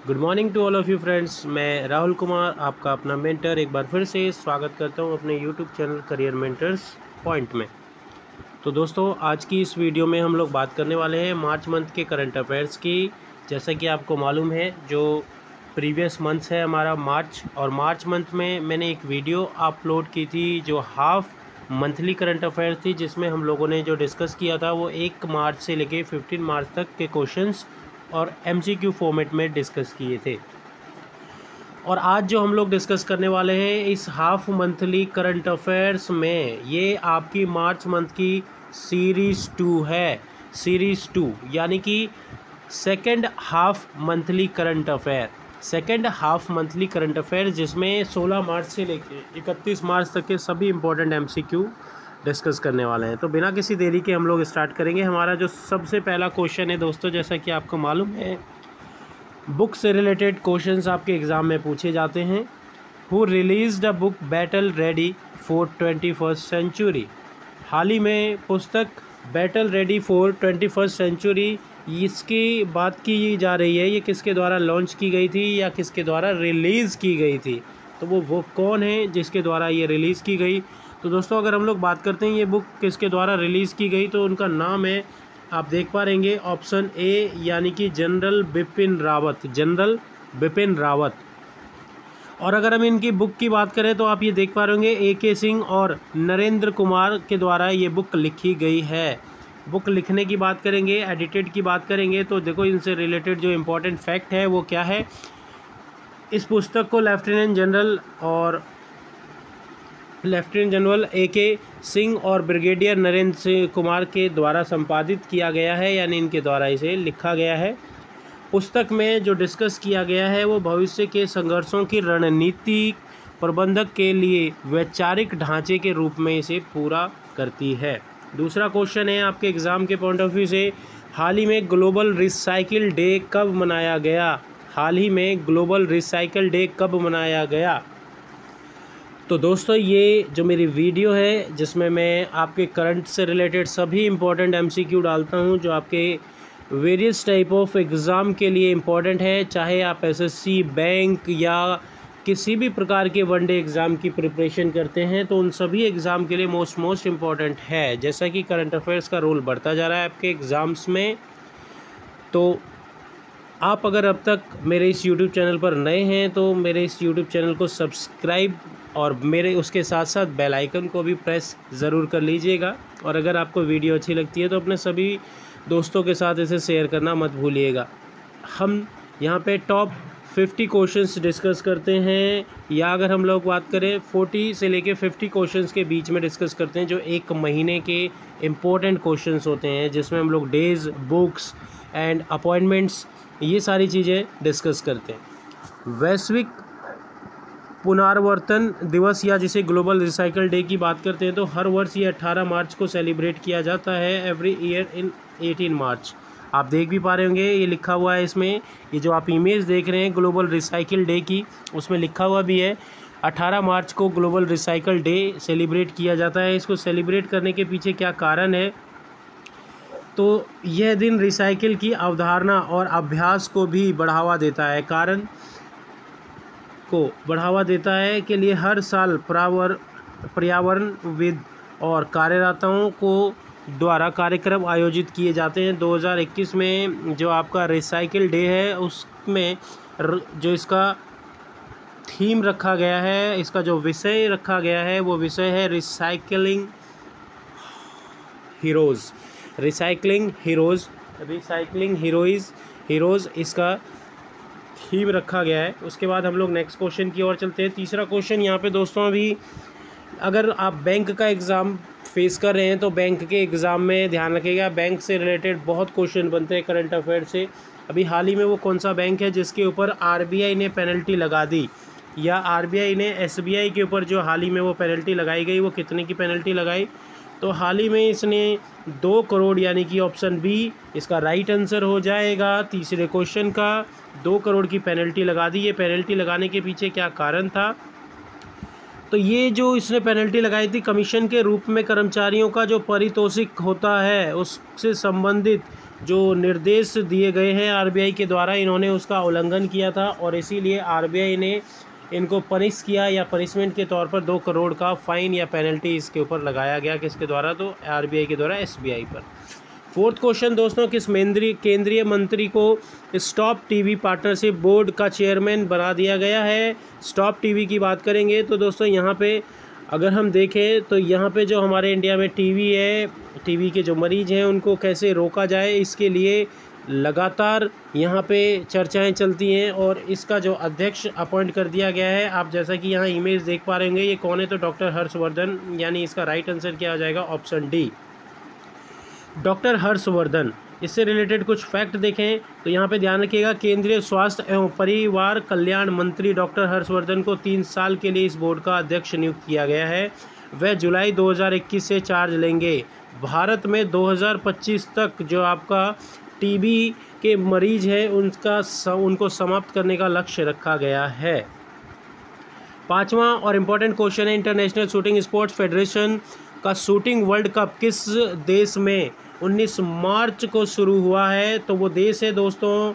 Good morning to all of you friends. मैं राहुल कुमार, आपका अपना मेंटर, एक बार फिर से स्वागत करता हूं अपने YouTube channel career mentors point में। तो दोस्तों, आज की इस वीडियो में हम लोग बात करने वाले हैं मार्च मंथ के करंट अफेयर्स की। जैसा कि आपको मालूम है, जो प्रीवियस मंथ्स है हमारा मार्च, और मार्च मंथ में मैंने एक वीडियो अपलोड की थी जो हाफ मंथली करंट अफेयर्स थी, जिसमें हम लोगों ने जो डिस्कस किया था वो 1 मार्च से लेके 15 मार्च तक के क्वेश्चंस और MCQ फॉर्मेट में डिस्कस किए थे। और आज जो हम लोग डिस्कस करने वाले हैं इस हाफ मंथली करंट अफेयर्स में, ये आपकी मार्च मंथ की सीरीज़ 2 है। सीरीज़ 2 यानी कि second half monthly current affair, second half monthly current affair, जिसमें 16 मार्च से लेकर 31 मार्च तक के सभी इम्पोर्टेंट MCQ डिस्कस करने वाले हैं। तो बिना किसी देरी के हम लोग स्टार्ट करेंगे। हमारा जो सबसे पहला क्वेश्चन है दोस्तों, जैसा कि आपको मालूम है, बुक से रिलेटेड क्वेश्चंस आपके एग्ज़ाम में पूछे जाते हैं। Who released a book Battle Ready for 21st century. हाल ही में पुस्तक battle Ready for 21st century, इसकी बात की जा रही है, ये किसके द्वारा लॉन्च की गई थी या किसके द्वारा रिलीज़ की गई थी। तो वो कौन है जिसके द्वारा ये रिलीज़ की गई। तो दोस्तों, अगर हम लोग बात करते हैं ये बुक किसके द्वारा रिलीज़ की गई, तो उनका नाम है, आप देख पा रहेंगे, ऑप्शन ए यानी कि जनरल बिपिन रावत, जनरल बिपिन रावत। और अगर हम इनकी बुक की बात करें तो आप ये देख पा रहे होंगे AK सिंह और नरेंद्र कुमार के द्वारा ये बुक लिखी गई है। बुक लिखने की बात करेंगे, एडिटेड की बात करेंगे, तो देखो इनसे रिलेटेड जो इम्पोर्टेंट फैक्ट है वो क्या है। इस पुस्तक को लेफ्टिनेंट जनरल AK सिंह और ब्रिगेडियर नरेंद्र कुमार के द्वारा संपादित किया गया है, यानी इनके द्वारा इसे लिखा गया है। पुस्तक में जो डिस्कस किया गया है वो भविष्य के संघर्षों की रणनीति प्रबंधक के लिए वैचारिक ढांचे के रूप में इसे पूरा करती है। दूसरा क्वेश्चन है आपके एग्ज़ाम के पॉइंट ऑफ व्यू से, हाल ही में ग्लोबल रिसाइकिल डे कब मनाया गया। हाल ही में ग्लोबल रिसाइकिल डे कब मनाया गया। तो दोस्तों, ये जो मेरी वीडियो है जिसमें मैं आपके करंट से रिलेटेड सभी इम्पोर्टेंट MCQ डालता हूँ जो आपके वेरियस टाइप ऑफ एग्ज़ाम के लिए इम्पोर्टेंट है, चाहे आप SSC, बैंक या किसी भी प्रकार के वनडे एग्ज़ाम की प्रिपरेशन करते हैं, तो उन सभी एग्ज़ाम के लिए मोस्ट इम्पॉर्टेंट है। जैसा कि करंट अफेयर्स का रोल बढ़ता जा रहा है आपके एग्ज़ाम्स में, तो आप अगर अब तक मेरे इस YouTube चैनल पर नए हैं तो मेरे इस YouTube चैनल को सब्सक्राइब और मेरे उसके साथ साथ बेल आइकन को भी प्रेस ज़रूर कर लीजिएगा। और अगर आपको वीडियो अच्छी लगती है तो अपने सभी दोस्तों के साथ इसे शेयर करना मत भूलिएगा। हम यहाँ पे टॉप 50 क्वेश्चंस डिस्कस करते हैं, या अगर हम लोग बात करें 40 से लेके 50 क्वेश्चंस के बीच में डिस्कस करते हैं, जो एक महीने के इम्पोर्टेंट क्वेश्चंस होते हैं, जिसमें हम लोग डेज़, बुक्स एंड अपॉइंटमेंट्स, ये सारी चीज़ें डिस्कस करते हैं। वैश्विक पुनरावर्तन दिवस, या जिसे ग्लोबल रिसाइकल डे की बात करते हैं, तो हर वर्ष ये 18 मार्च को सेलिब्रेट किया जाता है, एवरी ईयर इन 18 मार्च। आप देख भी पा रहे होंगे, ये लिखा हुआ है इसमें, ये जो आप इमेज देख रहे हैं ग्लोबल रिसाइकल डे की, उसमें लिखा हुआ भी है 18 मार्च को ग्लोबल रिसाइकल डे सेलिब्रेट किया जाता है। इसको सेलिब्रेट करने के पीछे क्या कारण है, तो यह दिन रिसाइकिल की अवधारणा और अभ्यास को भी बढ़ावा देता है, कारण को बढ़ावा देता है के लिए हर साल पर्यावरणविद और कार्यकर्ताओं को द्वारा कार्यक्रम आयोजित किए जाते हैं। 2021 में जो आपका रिसाइकिल डे है, उसमें जो इसका थीम रखा गया है, इसका जो विषय रखा गया है, वो विषय है रिसाइकलिंग हीरोज़, रिसाइकलिंग हीरोज़ इसका थीम रखा गया है। उसके बाद हम लोग नेक्स्ट क्वेश्चन की ओर चलते हैं। तीसरा क्वेश्चन यहाँ पे दोस्तों, अभी अगर आप बैंक का एग्ज़ाम फेस कर रहे हैं तो बैंक के एग्ज़ाम में ध्यान रखिएगा, बैंक से रिलेटेड बहुत क्वेश्चन बनते हैं करंट अफेयर से। अभी हाल ही में वो कौन सा बैंक है जिसके ऊपर RBI ने पेनल्टी लगा दी, या RBI ने SBI के ऊपर जो हाल ही में वो पेनल्टी लगाई गई, वो कितने की पेनल्टी लगाई, तो हाल ही में इसने 2 करोड़, यानी कि ऑप्शन बी इसका राइट आंसर हो जाएगा तीसरे क्वेश्चन का, 2 करोड़ की पेनल्टी लगा दी। ये पेनल्टी लगाने के पीछे क्या कारण था, तो ये जो इसने पेनल्टी लगाई थी, कमीशन के रूप में कर्मचारियों का जो पारितोषिक होता है उससे संबंधित जो निर्देश दिए गए हैं आरबीआई के द्वारा, इन्होंने उसका उल्लंघन किया था और इसीलिए आरबीआई ने इनको पनिश किया या पनिशमेंट के तौर पर 2 करोड़ का फाइन या पेनल्टी इसके ऊपर लगाया गया। किसके द्वारा? तो आरबीआई के द्वारा एसबीआई पर। फोर्थ क्वेश्चन दोस्तों, किस केंद्रीय मंत्री को स्टॉप टीवी पार्टनरशिप बोर्ड का चेयरमैन बना दिया गया है? स्टॉप टीवी की बात करेंगे तो दोस्तों यहाँ पे अगर हम देखें तो यहाँ पे जो हमारे इंडिया में टीवी है, टीवी के जो मरीज़ हैं उनको कैसे रोका जाए, इसके लिए लगातार यहाँ पे चर्चाएं चलती हैं और इसका जो अध्यक्ष अपॉइंट कर दिया गया है, आप जैसा कि यहाँ इमेज देख पा रहे होंगे, ये कौन है? तो डॉक्टर हर्षवर्धन, यानी इसका राइट आंसर क्या हो जाएगा? Option D, doctor Harshvardhan. इससे रिलेटेड कुछ फैक्ट देखें तो यहाँ पे ध्यान रखिएगा, केंद्रीय स्वास्थ्य एवं परिवार कल्याण मंत्री डॉक्टर हर्षवर्धन को 3 साल के लिए इस बोर्ड का अध्यक्ष नियुक्त किया गया है। वह जुलाई 2021 से चार्ज लेंगे। भारत में 2025 तक जो आपका टीबी के मरीज हैं उनको समाप्त करने का लक्ष्य रखा गया है। 5वां और इम्पोर्टेंट क्वेश्चन है, इंटरनेशनल शूटिंग स्पोर्ट्स फेडरेशन का शूटिंग वर्ल्ड कप किस देश में 19 मार्च को शुरू हुआ है? तो वो देश है दोस्तों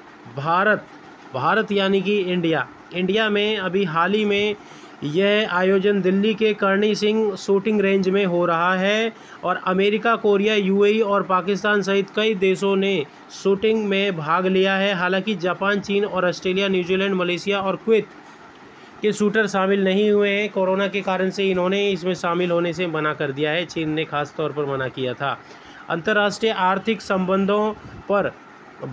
भारत यानी कि इंडिया में अभी हाल ही में यह आयोजन दिल्ली के कर्णी सिंह शूटिंग रेंज में हो रहा है और अमेरिका, कोरिया, यूएई और पाकिस्तान सहित कई देशों ने शूटिंग में भाग लिया है। हालांकि जापान, चीन और ऑस्ट्रेलिया, न्यूजीलैंड, मलेशिया और कुवैत के शूटर शामिल नहीं हुए हैं। कोरोना के कारण से इन्होंने इसमें शामिल होने से मना कर दिया है, चीन ने खास तौर पर मना किया था। अंतर्राष्ट्रीय आर्थिक संबंधों पर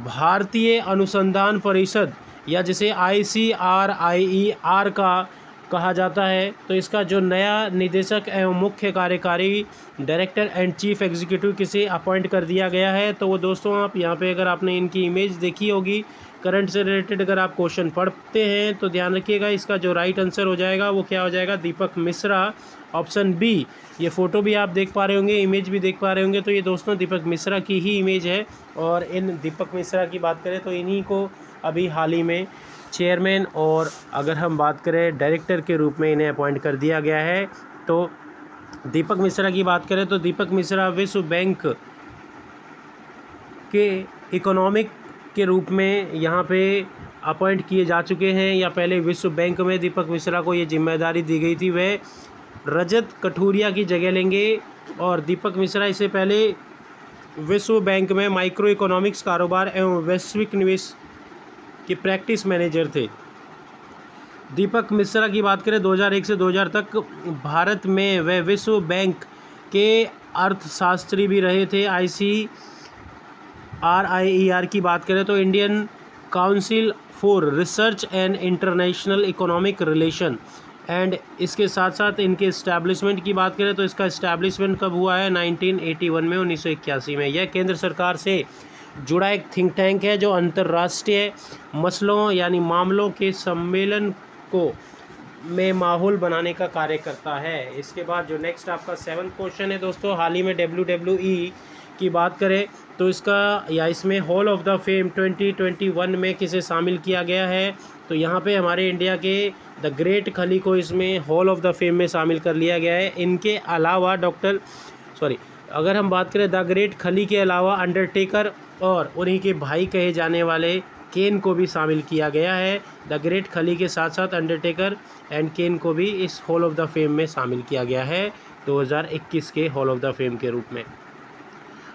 भारतीय अनुसंधान परिषद या जिसे ICRIER का कहा जाता है, तो इसका जो नया निदेशक एवं मुख्य कार्यकारी डायरेक्टर एंड चीफ एग्जीक्यूटिव किसे अपॉइंट कर दिया गया है? तो वो दोस्तों आप यहाँ पे अगर आपने इनकी इमेज देखी होगी, करंट से रिलेटेड अगर आप क्वेश्चन पढ़ते हैं तो ध्यान रखिएगा, इसका जो राइट आंसर हो जाएगा वो क्या हो जाएगा? दीपक मिश्रा, ऑप्शन बी। ये फ़ोटो भी आप देख पा रहे होंगे, इमेज भी देख पा रहे होंगे, तो ये दोस्तों दीपक मिश्रा की ही इमेज है। और इन दीपक मिश्रा की बात करें तो इन्हीं को अभी हाल ही में चेयरमैन और अगर हम बात करें डायरेक्टर के रूप में इन्हें अपॉइंट कर दिया गया है। तो दीपक मिश्रा की बात करें तो दीपक मिश्रा विश्व बैंक के इकोनॉमिक के रूप में यहाँ पे अपॉइंट किए जा चुके हैं, या पहले विश्व बैंक में दीपक मिश्रा को ये जिम्मेदारी दी गई थी, वह रजत कठुरिया की जगह लेंगे। और दीपक मिश्रा इससे पहले विश्व बैंक में माइक्रो इकोनॉमिक्स कारोबार एवं वैश्विक निवेश के प्रैक्टिस मैनेजर थे। दीपक मिश्रा की बात करें 2001 से 2000 तक भारत में वह विश्व बैंक के अर्थशास्त्री भी रहे थे। ICRIER की बात करें तो Indian council for research and international economic relation, and इसके साथ साथ इनके इस्टेब्लिशमेंट की बात करें तो इसका इस्टेब्लिशमेंट कब हुआ है? 1981 में, 1981 में। यह केंद्र सरकार से जुड़ा एक थिंक टैंक है जो अंतर्राष्ट्रीय मसलों यानी मामलों के सम्मेलन को में माहौल बनाने का कार्य करता है। इसके बाद जो नेक्स्ट आपका 7वां क्वेश्चन है दोस्तों, हाल ही में WWE की बात करें तो इसमें हॉल ऑफ द फेम 2021 में किसे शामिल किया गया है? तो यहाँ पे हमारे इंडिया के द ग्रेट खली को इसमें हॉल ऑफ द फेम में शामिल कर लिया गया है। इनके अलावा अगर हम बात करें द ग्रेट खली के अलावा अंडरटेकर और उन्हीं के भाई कहे जाने वाले केन को भी शामिल किया गया है। द ग्रेट खली के साथ साथ अंडरटेकर एंड केन को भी इस हॉल ऑफ द फेम में शामिल किया गया है 2021 के हॉल ऑफ द फेम के रूप में।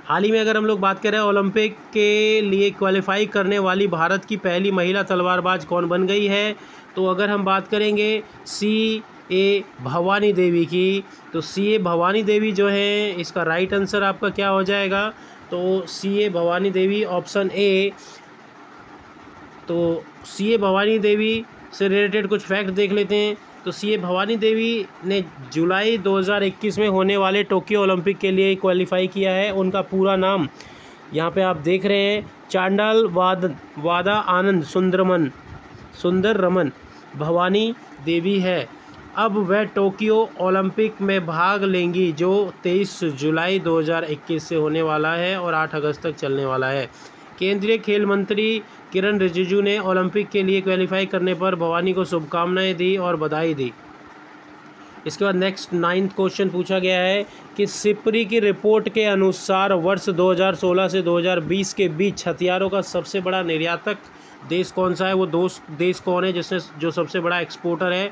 हाल ही में अगर हम लोग बात करें ओलंपिक के लिए क्वालिफाई करने वाली भारत की पहली महिला तलवारबाज कौन बन गई है? तो अगर हम बात करेंगे CA भवानी देवी की, तो CA भवानी देवी जो है इसका राइट आंसर आपका क्या हो जाएगा? तो CA Bhavani Devi, option A. तो CA भवानी देवी से रिलेटेड कुछ फैक्ट देख लेते हैं। तो CA भवानी देवी ने जुलाई 2021 में होने वाले टोक्यो ओलंपिक के लिए क्वालिफाई किया है। उनका पूरा नाम यहाँ पे आप देख रहे हैं, चांडाल वादा आनंद सुंदर रमन भवानी देवी है। अब वह टोक्यो ओलंपिक में भाग लेंगी जो 23 जुलाई 2021 से होने वाला है और 8 अगस्त तक चलने वाला है। केंद्रीय खेल मंत्री किरण रिजिजू ने ओलंपिक के लिए क्वालिफाई करने पर भवानी को शुभकामनाएं दी और बधाई दी। इसके बाद नेक्स्ट 9th क्वेश्चन पूछा गया है कि सिप्री की रिपोर्ट के अनुसार वर्ष 2016 से 2020 के बीच हथियारों का सबसे बड़ा निर्यातक देश कौन सा है, वो देश कौन है जिसने जो सबसे बड़ा एक्सपोर्टर है।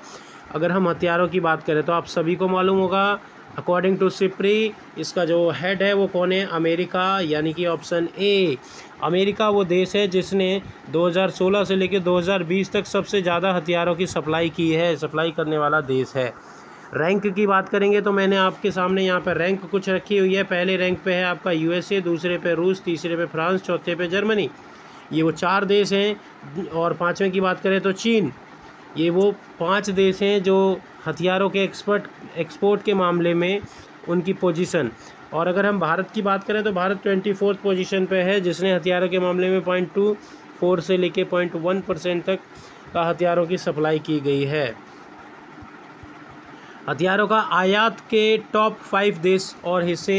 अगर हम हथियारों की बात करें तो आप सभी को मालूम होगा, अकॉर्डिंग टू सिप्री इसका जो हेड है वो कौन है, अमेरिका, यानी कि ऑप्शन ए अमेरिका वो देश है जिसने 2016 से लेकर 2020 तक सबसे ज़्यादा हथियारों की सप्लाई की है, सप्लाई करने वाला देश है। रैंक की बात करेंगे तो मैंने आपके सामने यहाँ पर रैंक कुछ रखी हुई है। पहले रैंक पे है आपका यूएसए, दूसरे पे रूस, तीसरे पे फ्रांस, चौथे पे जर्मनी। ये वो 4 देश हैं। और 5वें की बात करें तो चीन। ये वो 5 देश हैं जो हथियारों के एक्सपोर्ट के मामले में उनकी पोजीशन। और अगर हम भारत की बात करें तो भारत 24th पोजीशन पे है, जिसने हथियारों के मामले में 0.24 से लेके 0.1% तक का हथियारों की सप्लाई की गई है। हथियारों का आयात के टॉप 5 देश और हिस्से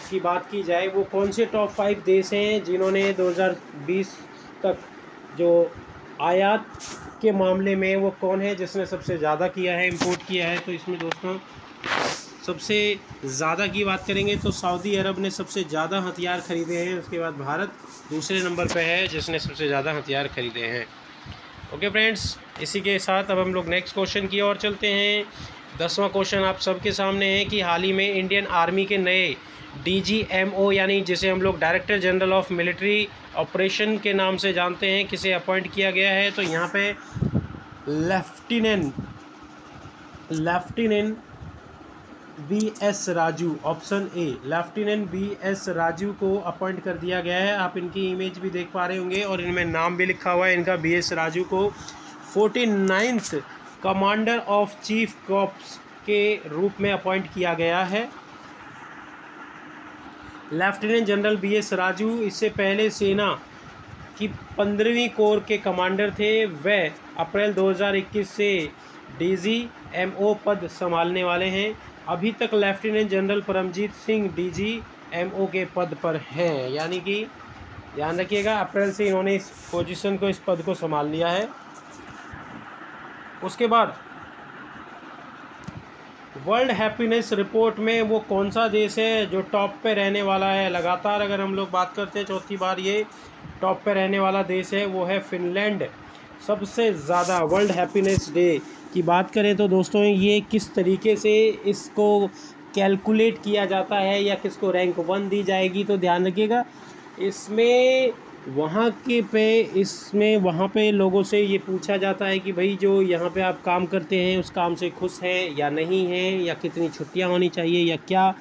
की बात की जाए, वो कौन से टॉप 5 देश हैं जिन्होंने 2020 तक जो आयात के मामले में वो कौन है जिसने सबसे ज़्यादा किया है, इंपोर्ट किया है। तो इसमें दोस्तों सबसे ज़्यादा की बात करेंगे तो सऊदी अरब ने सबसे ज़्यादा हथियार खरीदे हैं। उसके बाद भारत दूसरे नंबर पे है जिसने सबसे ज़्यादा हथियार खरीदे हैं। ओके फ्रेंड्स, इसी के साथ अब हम लोग नेक्स्ट क्वेश्चन की ओर चलते हैं। 10वां क्वेश्चन आप सबके सामने है कि हाल ही में इंडियन आर्मी के नए DGMO यानी जिसे हम लोग director general of military operation के नाम से जानते हैं, किसे अपॉइंट किया गया है। तो यहाँ पे lieutenant BS Raju, option A lieutenant BS Raju को अपॉइंट कर दिया गया है। आप इनकी इमेज भी देख पा रहे होंगे और इनमें नाम भी लिखा हुआ है इनका। BS राजू को 49th commander of chief corps के रूप में अपॉइंट किया गया है। लेफ्टिनेंट जनरल BS राजू इससे पहले सेना की 15वीं कोर के कमांडर थे। वह अप्रैल 2021 से DGMO पद संभालने वाले हैं। अभी तक lieutenant general Paramjit Singh DGMO के पद पर हैं, यानी कि ध्यान रखिएगा अप्रैल से इन्होंने इस पोजीशन को, इस पद को संभाल लिया है। उसके बाद वर्ल्ड हैप्पीनेस रिपोर्ट में वो कौन सा देश है जो टॉप पे रहने वाला है। लगातार अगर हम लोग बात करते हैं, चौथी बार ये टॉप पे रहने वाला देश है, वो है फिनलैंड। सबसे ज़्यादा वर्ल्ड हैप्पीनेस डे की बात करें तो दोस्तों ये किस तरीके से इसको कैलकुलेट किया जाता है या किसको रैंक 1 दी जाएगी, तो ध्यान रखिएगा इसमें वहाँ पे लोगों से ये पूछा जाता है कि भाई जो यहाँ पे आप काम करते हैं उस काम से खुश हैं या नहीं हैं, या कितनी छुट्टियाँ होनी चाहिए या क्या,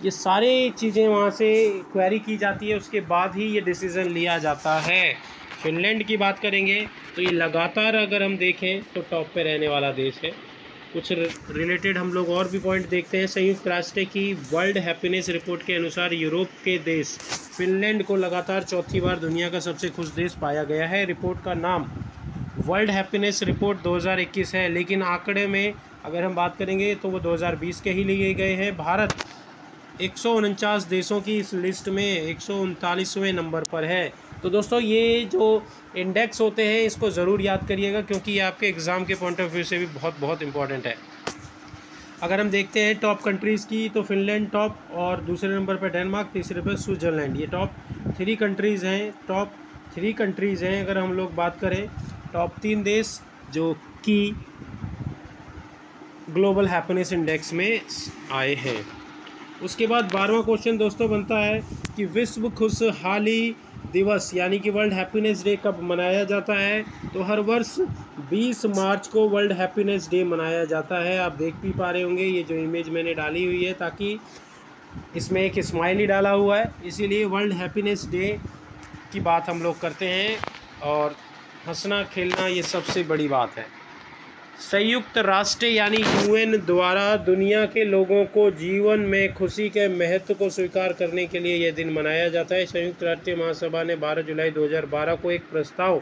ये सारी चीज़ें वहाँ से क्वेरी की जाती है। उसके बाद ही ये डिसीज़न लिया जाता है। फिनलैंड की बात करेंगे तो ये लगातार अगर हम देखें तो टॉप पे रहने वाला देश है। कुछ रिलेटेड हम लोग और भी पॉइंट देखते हैं। संयुक्त राष्ट्र की वर्ल्ड हैप्पीनेस रिपोर्ट के अनुसार यूरोप के देश फिनलैंड को लगातार चौथी बार दुनिया का सबसे खुश देश पाया गया है। रिपोर्ट का नाम वर्ल्ड हैप्पीनेस रिपोर्ट 2021 है, लेकिन आंकड़े में अगर हम बात करेंगे तो वो 2020 के ही लिए गए हैं। भारत 149 देशों की इस लिस्ट में 139वें नंबर पर है। तो दोस्तों ये जो इंडेक्स होते हैं इसको ज़रूर याद करिएगा, क्योंकि ये आपके एग्ज़ाम के पॉइंट ऑफ व्यू से भी बहुत बहुत इंपॉर्टेंट है। अगर हम देखते हैं टॉप कंट्रीज़ की तो फिनलैंड टॉप, और दूसरे नंबर पर डेनमार्क, तीसरे पर स्विट्ज़रलैंड। ये टॉप 3 कंट्रीज़ हैं। टॉप 3 कंट्रीज़ हैं अगर हम लोग बात करें, टॉप 3 देश जो कि ग्लोबल हैप्पीनेस इंडेक्स में आए हैं। उसके बाद 12वां क्वेश्चन दोस्तों बनता है कि विश्व खुशहाली दिवस यानी कि वर्ल्ड हैप्पीनेस डे कब मनाया जाता है। तो हर वर्ष 20 मार्च को वर्ल्ड हैप्पीनेस डे मनाया जाता है। आप देख भी पा रहे होंगे ये जो इमेज मैंने डाली हुई है, ताकि इसमें एक स्माइली डाला हुआ है, इसीलिए वर्ल्ड हैप्पीनेस डे की बात हम लोग करते हैं। और हंसना खेलना ये सबसे बड़ी बात है। संयुक्त राष्ट्र यानी UN द्वारा दुनिया के लोगों को जीवन में खुशी के महत्व को स्वीकार करने के लिए यह दिन मनाया जाता है। संयुक्त राष्ट्र महासभा ने 12 जुलाई 2012 को एक प्रस्ताव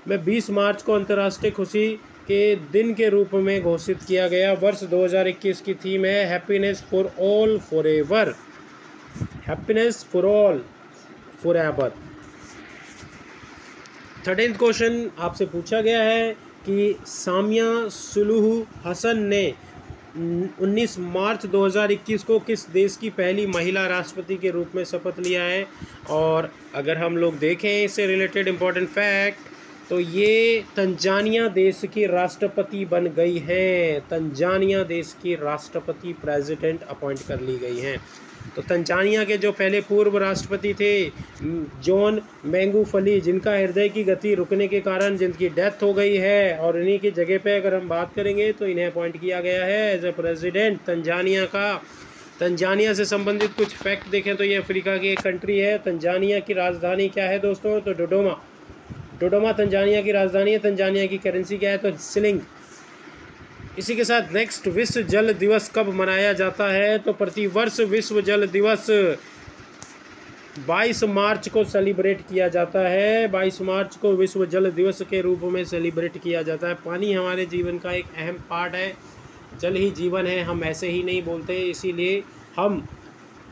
में 20 मार्च को अंतर्राष्ट्रीय खुशी के दिन के रूप में घोषित किया गया। वर्ष 2021 की थीम है happiness for all forever, happiness for all forever. 13th question आपसे पूछा गया है कि सामिया सुलूह हसन ने 19 मार्च 2021 को किस देश की पहली महिला राष्ट्रपति के रूप में शपथ लिया है। और अगर हम लोग देखें इससे रिलेटेड इम्पोर्टेंट फैक्ट, तो ये तंजानिया देश की राष्ट्रपति बन गई है। तंजानिया देश की राष्ट्रपति प्रेसिडेंट अपॉइंट कर ली गई हैं। तो तंजानिया के जो पहले पूर्व राष्ट्रपति थे जॉन मैगुफुली, जिनका हृदय की गति रुकने के कारण जिनकी डेथ हो गई है, और इन्हीं की जगह पे अगर हम बात करेंगे तो इन्हें अपॉइंट किया गया है एज ए प्रेसिडेंट तंजानिया का। तंजानिया से संबंधित कुछ फैक्ट देखें तो ये अफ्रीका की एक कंट्री है। तंजानिया की राजधानी क्या है दोस्तों? तो डोडोमा तंजानिया की राजधानी है। तंजानिया की करेंसी क्या है? तो शिलिंग। इसी के साथ नेक्स्ट, विश्व जल दिवस कब मनाया जाता है? तो प्रतिवर्ष विश्व जल दिवस 22 मार्च को सेलिब्रेट किया जाता है। 22 मार्च को विश्व जल दिवस के रूप में सेलिब्रेट किया जाता है। पानी हमारे जीवन का एक अहम पार्ट है, जल ही जीवन है, हम ऐसे ही नहीं बोलते। इसीलिए हम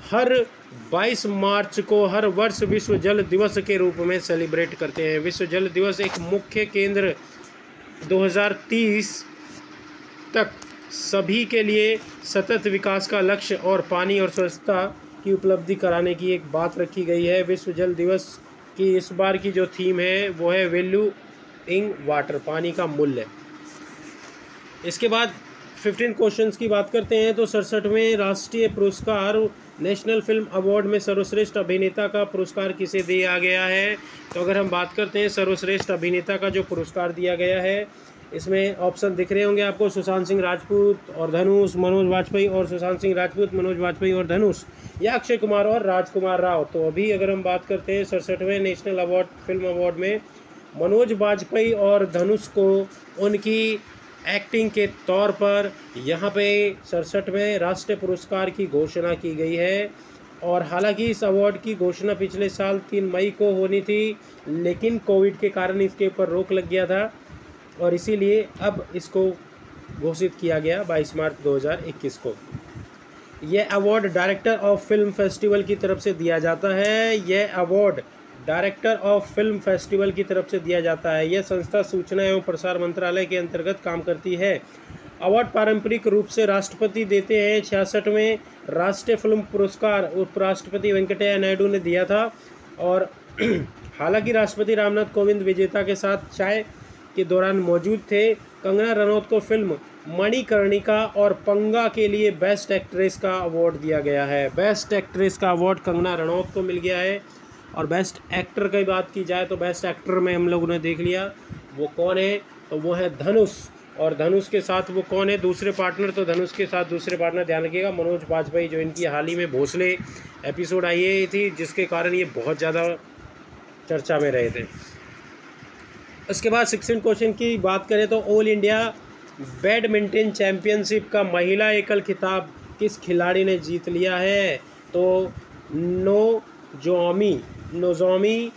हर 22 मार्च को हर वर्ष विश्व जल दिवस के रूप में सेलिब्रेट करते हैं। विश्व जल दिवस एक मुख्य केंद्र 2030 तक सभी के लिए सतत विकास का लक्ष्य और पानी और स्वच्छता की उपलब्धि कराने की एक बात रखी गई है। विश्व जल दिवस की इस बार की जो थीम है वो है वैल्यू इन वाटर, पानी का मूल्य। इसके बाद 15 क्वेश्चंस की बात करते हैं। तो 67वें राष्ट्रीय पुरस्कार नेशनल फिल्म अवार्ड में सर्वश्रेष्ठ अभिनेता का पुरस्कार किसे दिया गया है? तो अगर हम बात करते हैं सर्वश्रेष्ठ अभिनेता का जो पुरस्कार दिया गया है, इसमें ऑप्शन दिख रहे होंगे आपको, सुशांत सिंह राजपूत और धनुष, मनोज वाजपेयी और सुशांत सिंह राजपूत, मनोज वाजपेयी और धनुष, या अक्षय कुमार और राजकुमार राव। तो अभी अगर हम बात करते हैं 67वें नेशनल अवार्ड फिल्म अवार्ड में मनोज वाजपेयी और धनुष को उनकी एक्टिंग के तौर पर यहाँ पे 67वें राष्ट्रीय पुरस्कार की घोषणा की गई है। और हालांकि इस अवार्ड की घोषणा पिछले साल 3 मई को होनी थी, लेकिन कोविड के कारण इसके ऊपर रोक लग गया था और इसीलिए अब इसको घोषित किया गया 22 मार्च 2021 को। यह award director of film festival की तरफ से दिया जाता है। यह award director of film festival की तरफ से दिया जाता है। यह संस्था सूचना एवं प्रसार मंत्रालय के अंतर्गत काम करती है। अवार्ड पारंपरिक रूप से राष्ट्रपति देते हैं। 66वें राष्ट्रीय फिल्म पुरस्कार उपराष्ट्रपति वेंकैया नायडू ने दिया था। और हालांकि राष्ट्रपति रामनाथ कोविंद विजेता के साथ चाय के दौरान मौजूद थे। कंगना रनौत को फिल्म मणिकर्णिका और पंगा के लिए बेस्ट एक्ट्रेस का अवार्ड दिया गया है। बेस्ट एक्ट्रेस का अवार्ड कंगना रनौत को मिल गया है। और बेस्ट एक्टर की बात की जाए तो बेस्ट एक्टर में हम लोगों ने देख लिया वो कौन है, तो वो है धनुष। और धनुष के साथ वो कौन है दूसरे पार्टनर? तो धनुष के साथ दूसरे पार्टनर ध्यान रखिएगा मनोज वाजपेयी, जो इनकी हाल ही में भोसले एपिसोड आई थी जिसके कारण ये बहुत ज़्यादा चर्चा में रहे थे। उसके बाद 16 क्वेश्चन की बात करें तो ऑल इंडिया बैडमिंटन चैंपियनशिप का महिला एकल खिताब किस खिलाड़ी ने जीत लिया है? तो नोजोमी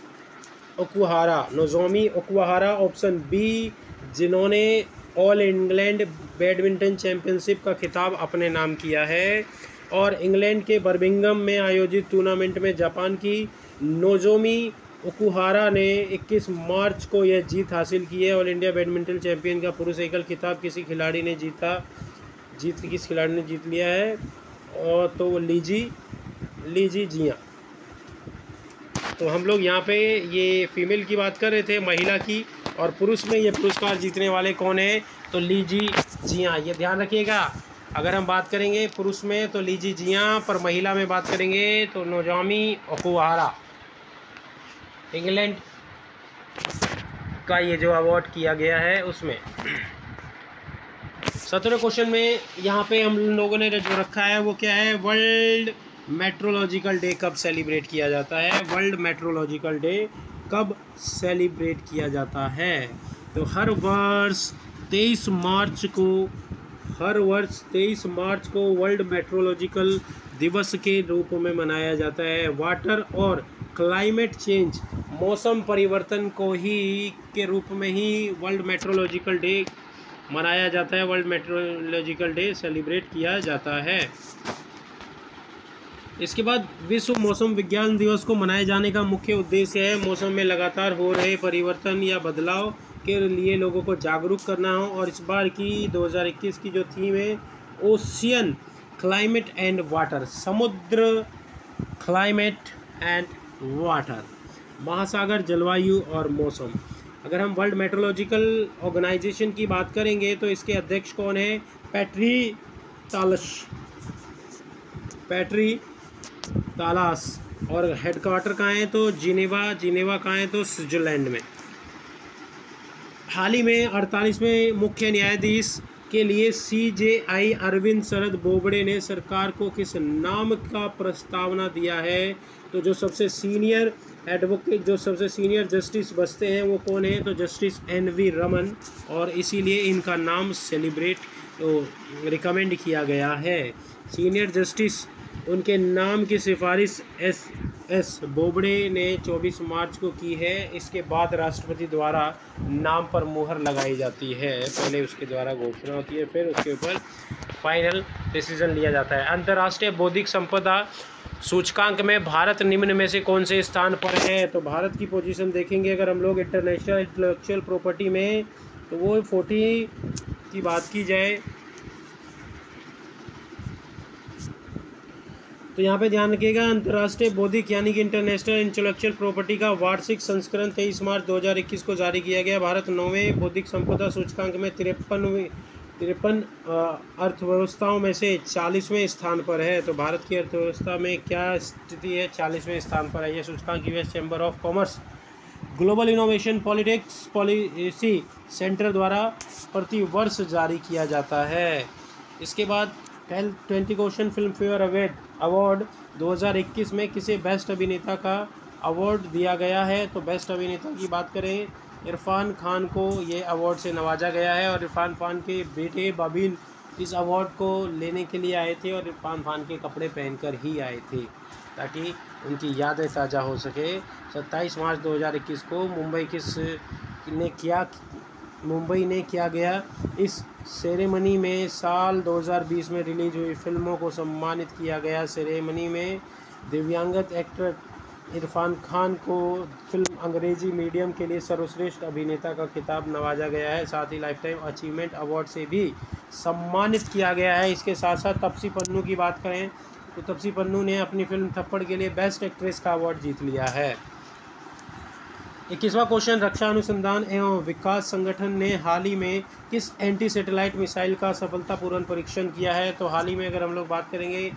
ओकुहारा ऑप्शन बी, जिन्होंने ऑल इंग्लैंड बैडमिंटन चैंपियनशिप का खिताब अपने नाम किया है। और इंग्लैंड के बर्मिंघम में आयोजित टूर्नामेंट में जापान की नोजोमी ओकुहारा ने 21 मार्च को यह जीत हासिल की है। ऑल इंडिया बैडमिंटन चैंपियन का पुरुष एकल खिताब किस खिलाड़ी ने जीत लिया है? और तो वो लीजी जिया। तो हम लोग यहाँ पे ये फीमेल की बात कर रहे थे, महिला की, और पुरुष में ये पुरस्कार जीतने वाले कौन है? तो लीजी जिया। ये ध्यान रखिएगा, अगर हम बात करेंगे पुरुष में तो लीजी जिया, पर महिला में बात करेंगे तो नोजोमी ओकुहारा। इंग्लैंड का ये जो अवार्ड किया गया है उसमें। 17वें क्वेश्चन में यहाँ पे हम लोगों ने जो रखा है वो क्या है? वर्ल्ड मेट्रोलॉजिकल डे कब सेलिब्रेट किया जाता है? वर्ल्ड मेट्रोलॉजिकल डे कब सेलिब्रेट किया जाता है? तो हर वर्ष 23 मार्च को वर्ल्ड मेट्रोलॉजिकल दिवस के रूप में मनाया जाता है। वाटर और क्लाइमेट चेंज, मौसम परिवर्तन को ही के रूप में ही वर्ल्ड मेट्रोलॉजिकल डे मनाया जाता है। वर्ल्ड मेट्रोलॉजिकल डे सेलिब्रेट किया जाता है। इसके बाद विश्व मौसम विज्ञान दिवस को मनाए जाने का मुख्य उद्देश्य है मौसम में लगातार हो रहे परिवर्तन या बदलाव के लिए लोगों को जागरूक करना हो। और इस बार की 2021 की जो थीम है ओशियन क्लाइमेट एंड वाटर, समुद्र क्लाइमेट एंड वाटर, महासागर जलवायु और मौसम। अगर हम वर्ल्ड मेट्रोलॉजिकल ऑर्गेनाइजेशन की बात करेंगे तो इसके अध्यक्ष कौन है? पैट्री तालास। और हेडक्वार्टर कहाँ है? तो जिनेवा कहाँ है? तो स्विट्जरलैंड में। हाल ही में 48वें मुख्य न्यायाधीश के लिए CJI अरविंद शरद बोबड़े ने सरकार को किस नाम का प्रस्तावना दिया है? तो जो सबसे सीनियर एडवोकेट, जो सबसे सीनियर जस्टिस बचते हैं वो कौन है? तो जस्टिस NV रमन, और इसीलिए इनका नाम रिकमेंड किया गया है। सीनियर जस्टिस, उनके नाम की सिफारिश S बोबड़े ने 24 मार्च को की है। इसके बाद राष्ट्रपति द्वारा नाम पर मुहर लगाई जाती है। पहले उसके द्वारा घोषणा होती है, फिर उसके ऊपर फाइनल डिसीजन लिया जाता है। अंतर्राष्ट्रीय बौद्धिक संपदा सूचकांक में भारत निम्न में से कौन से स्थान पर है? तो भारत की पोजीशन देखेंगे अगर हम लोग इंटरनेशनल इंटेलेक्चुअल प्रॉपर्टी में, तो वो 40 की बात की जाए तो यहाँ पे ध्यान रखिएगा, अंतर्राष्ट्रीय बौद्धिक यानी कि इंटरनेशनल इंटेलेक्चुअल प्रॉपर्टी का वार्षिक संस्करण 23 मार्च 2021 को जारी किया गया। भारत 9वें बौद्धिक संपदा सूचकांक में 53 अर्थव्यवस्थाओं में से 40वें स्थान पर है। तो भारत की अर्थव्यवस्था में क्या स्थिति है? 40वें स्थान पर है। यह सूचकांक US chamber of commerce global innovation policy centre द्वारा प्रति वर्ष जारी किया जाता है। इसके बाद 20 क्वेश्चन फिल्म फेयर अवार्ड 2021 में किसे बेस्ट अभिनेता का अवार्ड दिया गया है? तो बेस्ट अभिनेता की बात करें, इरफान खान को ये अवार्ड से नवाजा गया है। और इरफान खान के बेटे बाबिन इस अवार्ड को लेने के लिए आए थे और इरफान खान के कपड़े पहनकर ही आए थे ताकि उनकी यादें ताज़ा हो सके। 27 मार्च 2021 को मुंबई ने किया गया इस सेरेमनी में साल 2020 में रिलीज हुई फिल्मों को सम्मानित किया गया। सेरेमनी में दिव्यांगत एक्टर इरफान खान को फिल्म अंग्रेजी मीडियम के लिए सर्वश्रेष्ठ अभिनेता का खिताब नवाजा गया है। साथ ही लाइफ टाइम अचीवमेंट अवार्ड से भी सम्मानित किया गया है। इसके साथ साथ तापसी पन्नू की बात करें तो तापसी पन्नू ने अपनी फिल्म थप्पड़ के लिए बेस्ट एक्ट्रेस का अवार्ड जीत लिया है। 21वां क्वेश्चन, रक्षा अनुसंधान एवं विकास संगठन ने हाल ही में किस एंटी सैटेलाइट मिसाइल का सफलतापूर्वक परीक्षण किया है? तो हाल ही में अगर हम लोग बात करेंगे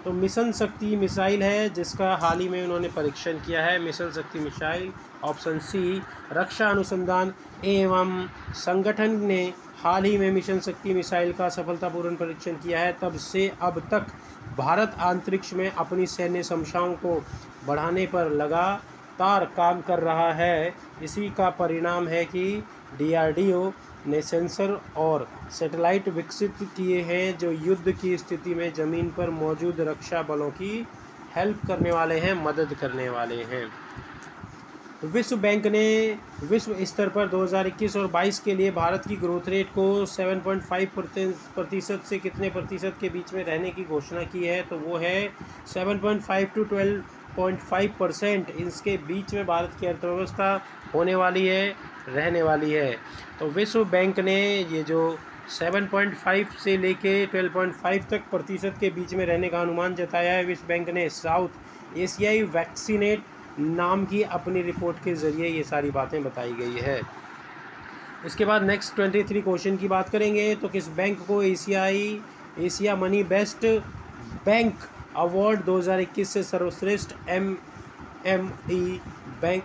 तो मिशन शक्ति मिसाइल है जिसका हाल ही में उन्होंने परीक्षण किया है। मिशन शक्ति मिसाइल, ऑप्शन सी। रक्षा अनुसंधान एवं संगठन ने हाल ही में मिशन शक्ति मिसाइल का सफलतापूर्वक परीक्षण किया है। तब से अब तक भारत अंतरिक्ष में अपनी सैन्य क्षमताओं को बढ़ाने पर लगातार काम कर रहा है। इसी का परिणाम है कि DRDO ने सेंसर और सैटेलाइट विकसित किए हैं जो युद्ध की स्थिति में ज़मीन पर मौजूद रक्षा बलों की हेल्प करने वाले हैं, मदद करने वाले हैं। विश्व बैंक ने विश्व स्तर पर 2021 और 22 के लिए भारत की ग्रोथ रेट को 7.5% से कितने प्रतिशत के बीच में रहने की घोषणा की है? तो वो है 7.5 to 12.5%। इसके बीच में भारत की अर्थव्यवस्था होने वाली है, रहने वाली है। तो विश्व बैंक ने ये जो 7.5 से लेके 12.5 तक प्रतिशत के बीच में रहने का अनुमान जताया है। विश्व बैंक ने साउथ एशियाई वैक्सीनेट नाम की अपनी रिपोर्ट के ज़रिए ये सारी बातें बताई गई है। इसके बाद नेक्स्ट 23 क्वेश्चन की बात करेंगे तो किस बैंक को Asia money best bank award 2021 से सर्वश्रेष्ठ MME बैंक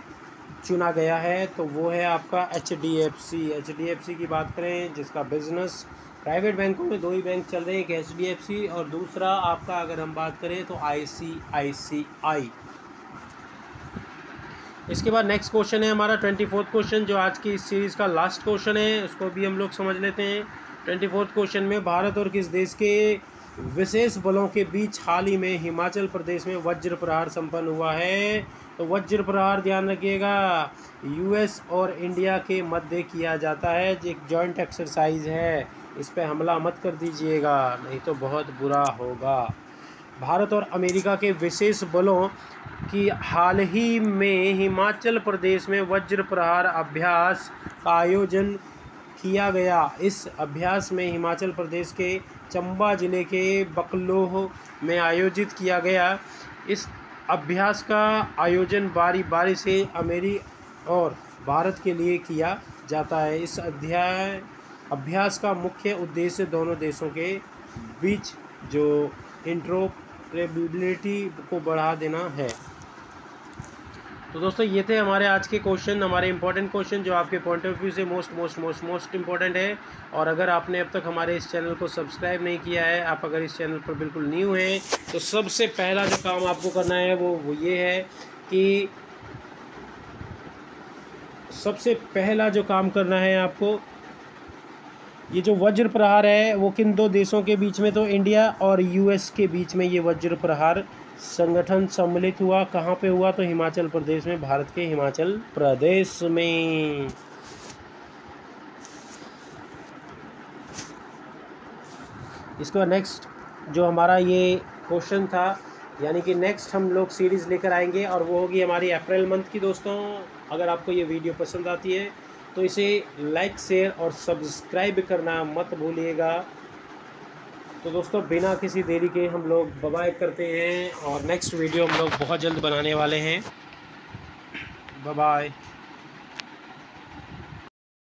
चुना गया है? तो वो है आपका HDFC की बात करें जिसका बिजनेस, प्राइवेट बैंकों में दो ही बैंक चल रहे हैं, एक HDFC और दूसरा आपका अगर हम बात करें तो ICICI। इसके बाद नेक्स्ट क्वेश्चन है हमारा 24th क्वेश्चन जो आज की इस सीरीज़ का लास्ट क्वेश्चन है, उसको भी हम लोग समझ लेते हैं। 24th क्वेश्चन में भारत और किस देश के विशेष बलों के बीच हाल ही में हिमाचल प्रदेश में वज्र प्रहार संपन्न हुआ है? तो वज्र प्रहार ध्यान रखिएगा US और इंडिया के मध्य किया जाता है, एक जॉइंट एक्सरसाइज है। इस पर हमला मत कर दीजिएगा नहीं तो बहुत बुरा होगा। भारत और अमेरिका के विशेष बलों की हाल ही में हिमाचल प्रदेश में वज्र प्रहार अभ्यास का आयोजन किया गया। इस अभ्यास में हिमाचल प्रदेश के चंबा ज़िले के बकलोह में आयोजित किया गया। इस अभ्यास का आयोजन बारी बारी से अमेरिका और भारत के लिए किया जाता है। इस अभ्यास का मुख्य उद्देश्य दोनों देशों के बीच जो इंटरऑपरेबिलिटी को बढ़ा देना है। तो दोस्तों ये थे हमारे आज के क्वेश्चन, हमारे इंपॉर्टेंट क्वेश्चन जो आपके पॉइंट ऑफ व्यू से मोस्ट इंपॉर्टेंट है। और अगर आपने अब तक हमारे इस चैनल को सब्सक्राइब नहीं किया है, आप अगर इस चैनल पर बिल्कुल न्यू हैं, तो सबसे पहला जो काम आपको करना है वो ये है कि सबसे पहला जो काम करना है आपको, ये जो वज्र प्रहार है वो किन दो देशों के बीच में, तो इंडिया और यूएस के बीच में ये वज्र प्रहार संगठन सम्मिलित हुआ। कहाँ पे हुआ, तो हिमाचल प्रदेश में, भारत के हिमाचल प्रदेश में। इसके बाद नेक्स्ट जो हमारा ये क्वेश्चन था, यानी कि नेक्स्ट हम लोग सीरीज़ लेकर आएंगे और वो होगी हमारी अप्रैल मंथ की। दोस्तों अगर आपको ये वीडियो पसंद आती है तो इसे लाइक, शेयर और सब्सक्राइब करना मत भूलिएगा। तो दोस्तों बिना किसी देरी के हम लोग बाय करते हैं और नेक्स्ट वीडियो हम लोग बहुत जल्द बनाने वाले हैं। बाय।